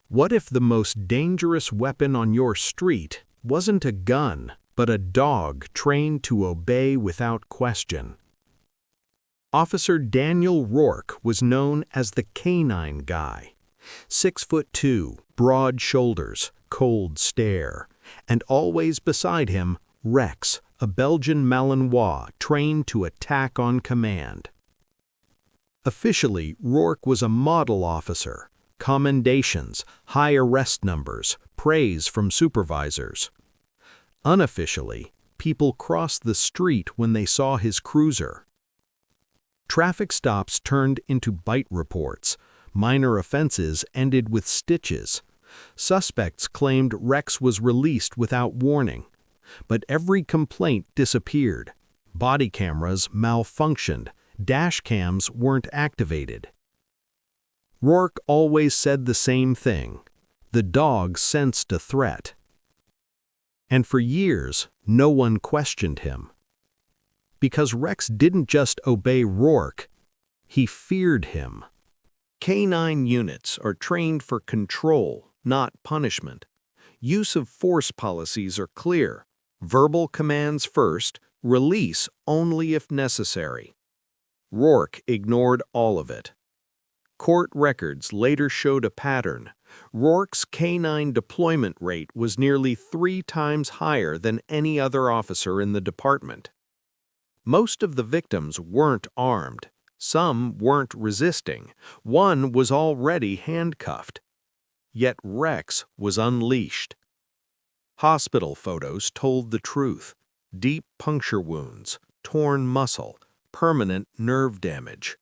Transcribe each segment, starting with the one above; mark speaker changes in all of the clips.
Speaker 1: What if the most dangerous weapon on your street wasn't a gun, but a dog trained to obey without question? Officer Daniel Rourke was known as the K-9 guy. 6'2", broad shoulders, cold stare, and always beside him, Rex, a Belgian Malinois trained to attack on command. Officially, Rourke was a model officer. Commendations, high arrest numbers, praise from supervisors. Unofficially, people crossed the street when they saw his cruiser. Traffic stops turned into bite reports. Minor offenses ended with stitches. Suspects claimed Rex was released without warning. But every complaint disappeared. Body cameras malfunctioned. Dash cams weren't activated. Rourke always said the same thing. The dog sensed a threat. And for years, no one questioned him. Because Rex didn't just obey Rourke, he feared him. K-9 units are trained for control, not punishment. Use of force policies are clear. Verbal commands first, release only if necessary. Rourke ignored all of it. Court records later showed a pattern. Rourke's K-9 deployment rate was nearly 3 times higher than any other officer in the department. Most of the victims weren't armed. Some weren't resisting. One was already handcuffed. Yet Rex was unleashed. Hospital photos told the truth. Deep puncture wounds, torn muscle, permanent nerve damage.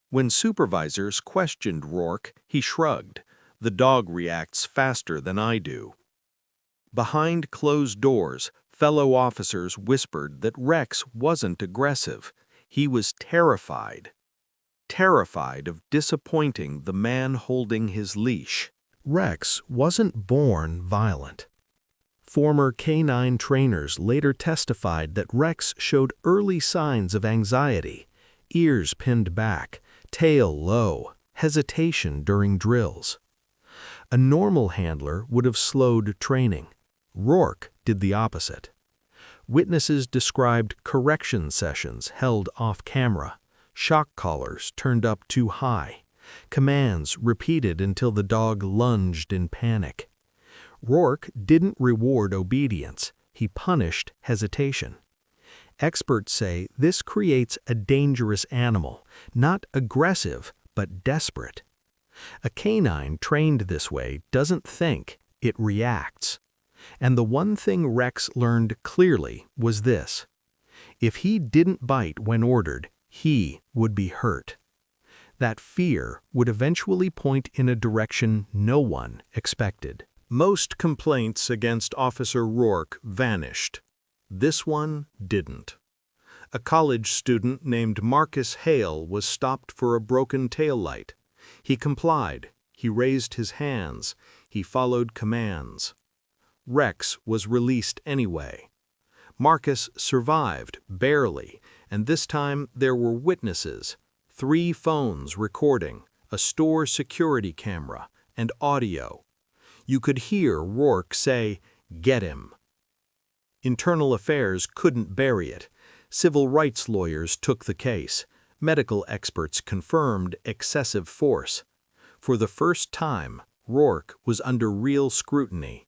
Speaker 1: When supervisors questioned Rourke, he shrugged. The dog reacts faster than I do. Behind closed doors, fellow officers whispered that Rex wasn't aggressive. He was terrified. Terrified of disappointing the man holding his leash. Rex wasn't born violent. Former K-9 trainers later testified that Rex showed early signs of anxiety, ears pinned back, tail low, hesitation during drills. A normal handler would have slowed training. Rourke did the opposite. Witnesses described correction sessions held off camera, shock collars turned up too high, commands repeated until the dog lunged in panic. Rourke didn't reward obedience, he punished hesitation. Experts say this creates a dangerous animal, not aggressive, but desperate. A K-9 trained this way doesn't think, it reacts. And the one thing Rex learned clearly was this: if he didn't bite when ordered, he would be hurt. That fear would eventually point in a direction no one expected. Most complaints against Officer Rourke vanished. This one didn't. A college student named Marcus Hale was stopped for a broken taillight. He complied. He raised his hands. He followed commands. Rex was released anyway. Marcus survived, barely, and this time there were witnesses. 3 phones recording, a store security camera, and audio. You could hear Rourke say, "Get him." Internal Affairs couldn't bury it. Civil rights lawyers took the case. Medical experts confirmed excessive force. For the first time, Rourke was under real scrutiny.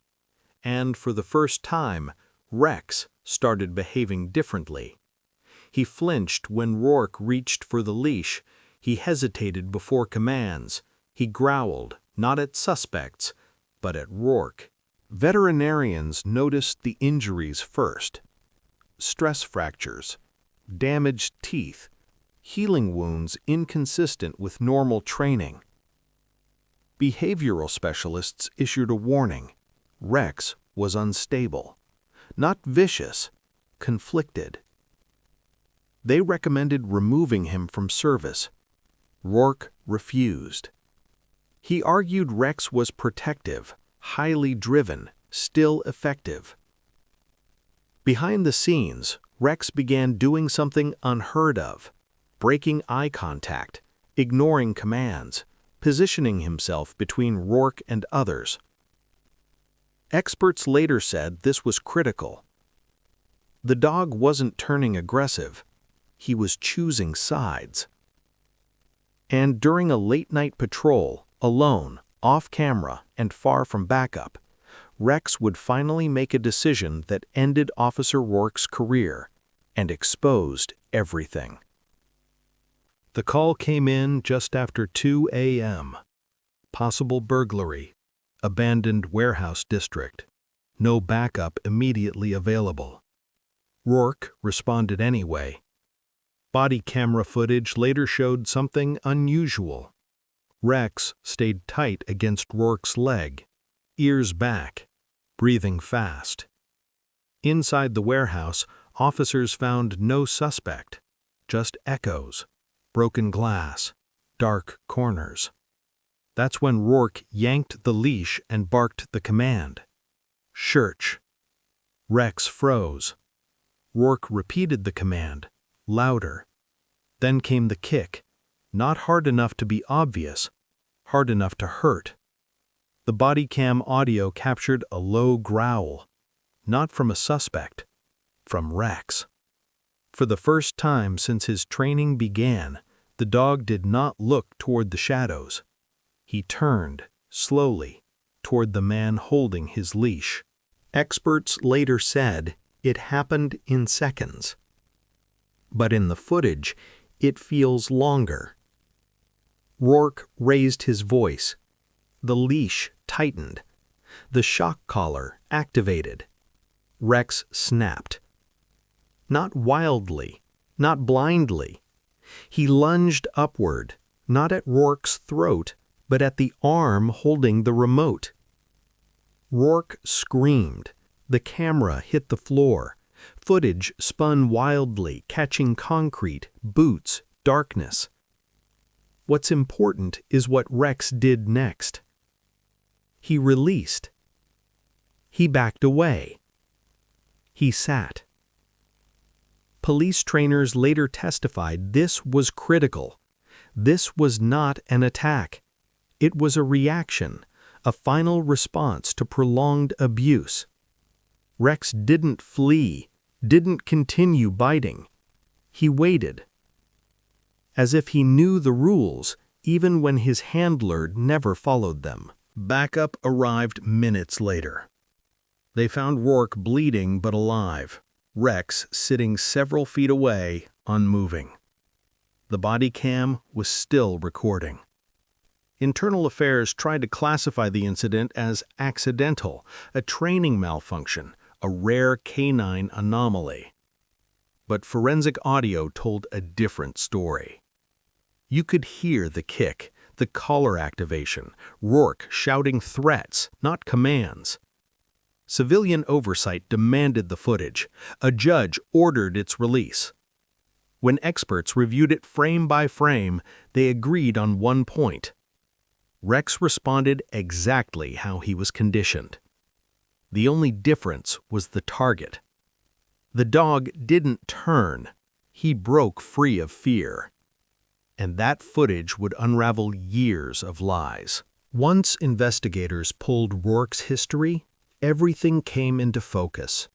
Speaker 1: And for the first time, Rex started behaving differently. He flinched when Rourke reached for the leash. He hesitated before commands. He growled, not at suspects, but at Rourke. Veterinarians noticed the injuries first. Stress fractures, damaged teeth, healing wounds inconsistent with normal training. Behavioral specialists issued a warning. Rex was unstable, not vicious, conflicted. They recommended removing him from service. Rourke refused. He argued Rex was protective, highly driven, still effective. Behind the scenes, Rex began doing something unheard of. breaking eye contact, ignoring commands, positioning himself between Rourke and others. Experts later said this was critical. The dog wasn't turning aggressive, he was choosing sides. And during a late-night patrol, alone, off-camera, and far from backup, Rex would finally make a decision that ended Officer Rourke's career and exposed everything. The call came in just after 2 a.m. Possible burglary, abandoned warehouse district, no backup immediately available. Rourke responded anyway. Body camera footage later showed something unusual. Rex stayed tight against Rourke's leg, ears back, breathing fast. Inside the warehouse, officers found no suspect, just echoes, broken glass, dark corners. That's when Rourke yanked the leash and barked the command. "Search." Rex froze. Rourke repeated the command, louder. Then came the kick, not hard enough to be obvious, hard enough to hurt. The body cam audio captured a low growl, not from a suspect, from Rex. For the first time since his training began, the dog did not look toward the shadows. He turned, slowly, toward the man holding his leash. Experts later said it happened in seconds. But in the footage, it feels longer. Rourke raised his voice. The leash tightened. The shock collar activated. Rex snapped. Not wildly, not blindly. He lunged upward, not at Rourke's throat, but at the arm holding the remote. Rourke screamed. The camera hit the floor. Footage spun wildly, catching concrete, boots, darkness. What's important is what Rex did next. He released. He backed away. He sat. Police trainers later testified this was critical. This was not an attack. It was a reaction, a final response to prolonged abuse. Rex didn't flee, didn't continue biting. He waited. As if he knew the rules, even when his handler never followed them. Backup arrived minutes later. They found Rourke bleeding but alive, Rex sitting several feet away, unmoving. The body cam was still recording. Internal Affairs tried to classify the incident as accidental, a training malfunction, a rare K-9 anomaly. But forensic audio told a different story. You could hear the kick, the collar activation, Rourke shouting threats, not commands. Civilian oversight demanded the footage. A judge ordered its release. When experts reviewed it frame by frame, they agreed on one point. Rex responded exactly how he was conditioned. The only difference was the target. The dog didn't turn. He broke free of fear. And that footage would unravel years of lies. Once investigators pulled Rourke's history, everything came into focus.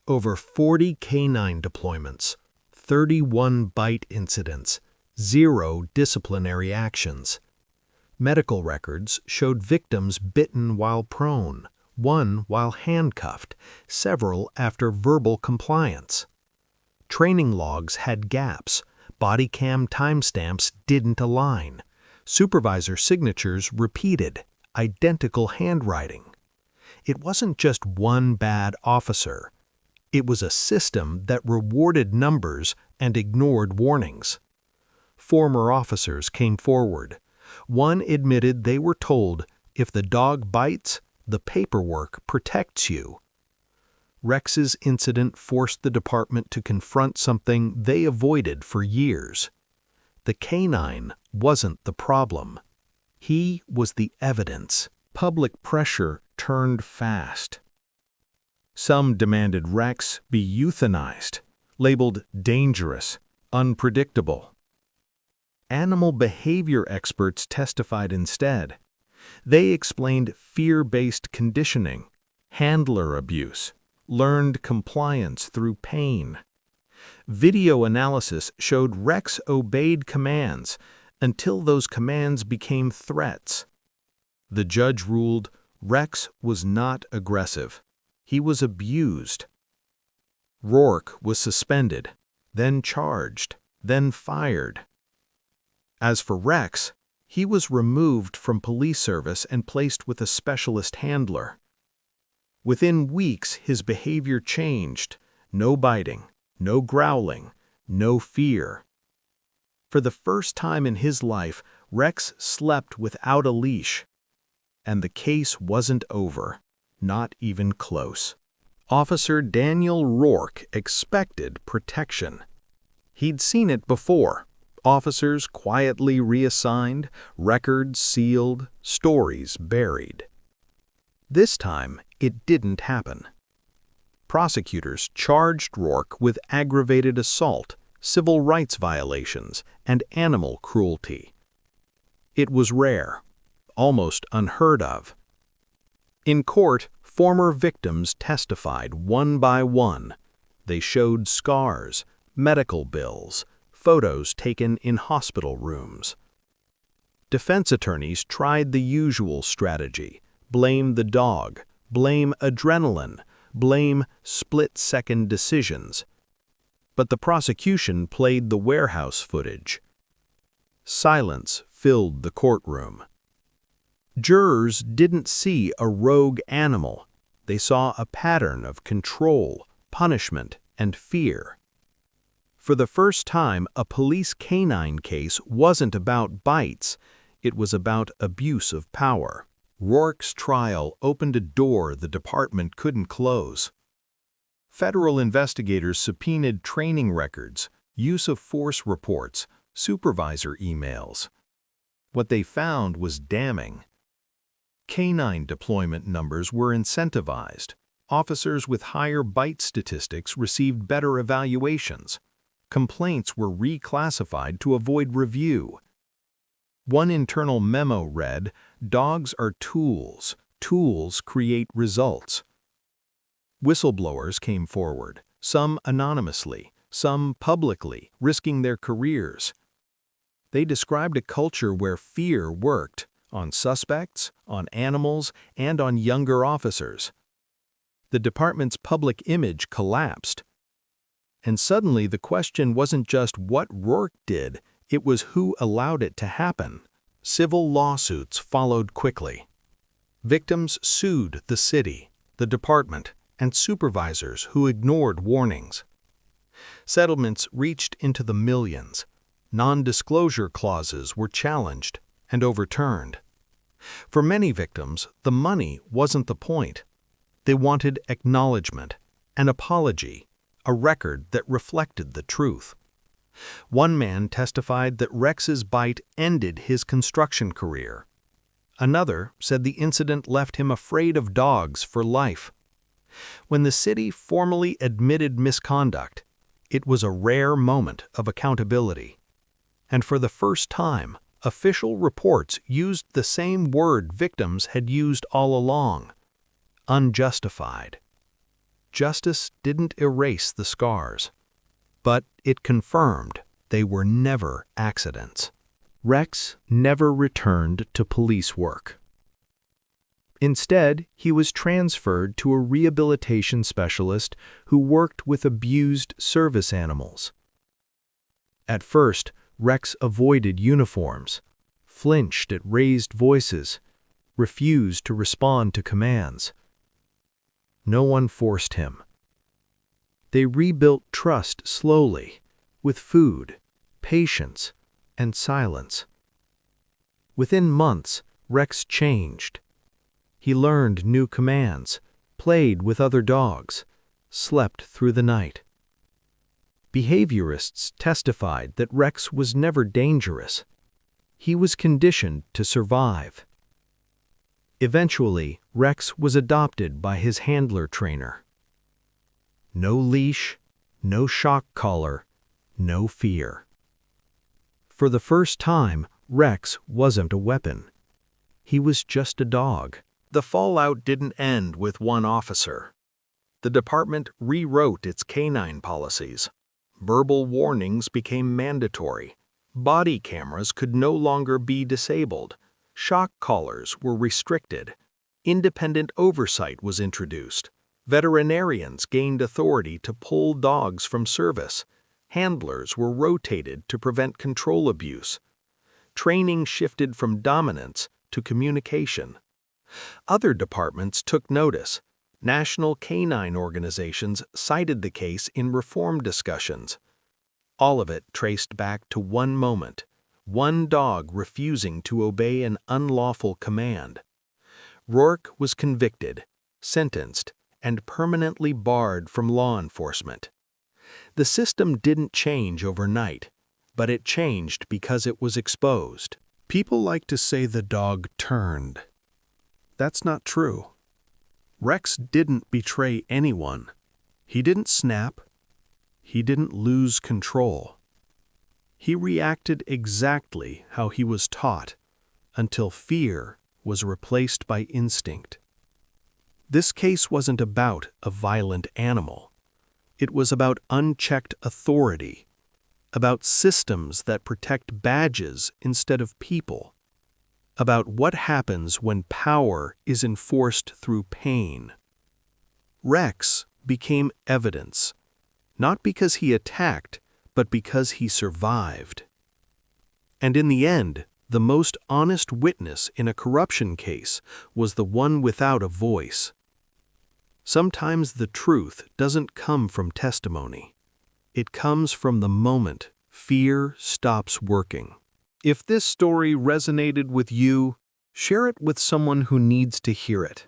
Speaker 1: Over 40 K-9 deployments, 31 bite incidents, 0 disciplinary actions. Medical records showed victims bitten while prone, 1 while handcuffed, several after verbal compliance. Training logs had gaps. Body cam timestamps didn't align. Supervisor signatures repeated, identical handwriting. It wasn't just one bad officer. It was a system that rewarded numbers and ignored warnings. Former officers came forward. One admitted they were told, if the dog bites, the paperwork protects you. Rex's incident forced the department to confront something they avoided for years. The K-9 wasn't the problem. He was the evidence. Public pressure turned fast. Some demanded Rex be euthanized, labeled dangerous, unpredictable. Animal behavior experts testified instead. They explained fear-based conditioning, handler abuse, learned compliance through pain. Video analysis showed Rex obeyed commands until those commands became threats. The judge ruled Rex was not aggressive. He was abused. Rourke was suspended, then charged, then fired. As for Rex, he was removed from police service and placed with a specialist handler. Within weeks, his behavior changed. No biting, no growling, no fear. For the first time in his life, Rex slept without a leash. And the case wasn't over, not even close. Officer Daniel Rourke expected protection. He'd seen it before. Officers quietly reassigned, records sealed, stories buried. This time, it didn't happen. Prosecutors charged Rourke with aggravated assault, civil rights violations, and animal cruelty. It was rare, almost unheard of. In court, former victims testified one by one. They showed scars, medical bills, photos taken in hospital rooms. Defense attorneys tried the usual strategy: blame the dog, blame adrenaline, blame split-second decisions. But the prosecution played the warehouse footage. Silence filled the courtroom. Jurors didn't see a rogue animal. They saw a pattern of control, punishment, and fear. For the first time, a police K-9 case wasn't about bites. It was about abuse of power. Rourke's trial opened a door the department couldn't close. Federal investigators subpoenaed training records, use of force reports, supervisor emails. What they found was damning. K-9 deployment numbers were incentivized. Officers with higher bite statistics received better evaluations. Complaints were reclassified to avoid review. One internal memo read, "Dogs are tools. Tools create results." Whistleblowers came forward, some anonymously, some publicly, risking their careers. They described a culture where fear worked, on suspects, on animals, and on younger officers. The department's public image collapsed. And suddenly the question wasn't just what Rourke did, it was who allowed it to happen. Civil lawsuits followed quickly. Victims sued the city, the department, and supervisors who ignored warnings. Settlements reached into the millions. Non-disclosure clauses were challenged and overturned. For many victims, the money wasn't the point. They wanted acknowledgement, an apology, a record that reflected the truth. One man testified that Rex's bite ended his construction career. Another said the incident left him afraid of dogs for life. When the city formally admitted misconduct, it was a rare moment of accountability. And for the first time, official reports used the same word victims had used all along: unjustified. Justice didn't erase the scars, but it confirmed they were never accidents. Rex never returned to police work. Instead, he was transferred to a rehabilitation specialist who worked with abused service animals. At first, Rex avoided uniforms, flinched at raised voices, refused to respond to commands. No one forced him. They rebuilt trust slowly, with food, patience, and silence. Within months, Rex changed. He learned new commands, played with other dogs, slept through the night. Behaviorists testified that Rex was never dangerous. He was conditioned to survive. Eventually, Rex was adopted by his handler trainer. No leash, no shock collar, no fear. For the first time, Rex wasn't a weapon. He was just a dog. The fallout didn't end with one officer. The department rewrote its K-9 policies. Verbal warnings became mandatory. Body cameras could no longer be disabled. Shock collars were restricted. Independent oversight was introduced. Veterinarians gained authority to pull dogs from service. Handlers were rotated to prevent control abuse. Training shifted from dominance to communication. Other departments took notice. National K-9 organizations cited the case in reform discussions. All of it traced back to one moment, one dog refusing to obey an unlawful command. Rourke was convicted, sentenced, and permanently barred from law enforcement. The system didn't change overnight, but it changed because it was exposed. People like to say the dog turned. That's not true. Rex didn't betray anyone. He didn't snap. He didn't lose control. He reacted exactly how he was taught, until fear was replaced by instinct. This case wasn't about a violent animal. It was about unchecked authority, about systems that protect badges instead of people, about what happens when power is enforced through pain. Rex became evidence, not because he attacked, but because he survived. And in the end, the most honest witness in a corruption case was the one without a voice. Sometimes the truth doesn't come from testimony. It comes from the moment fear stops working. If this story resonated with you, share it with someone who needs to hear it.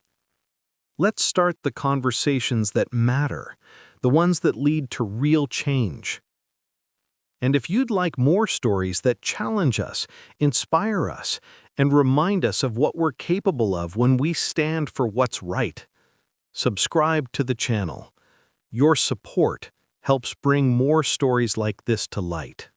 Speaker 1: Let's start the conversations that matter, the ones that lead to real change. And if you'd like more stories that challenge us, inspire us, and remind us of what we're capable of when we stand for what's right, subscribe to the channel. Your support helps bring more stories like this to light.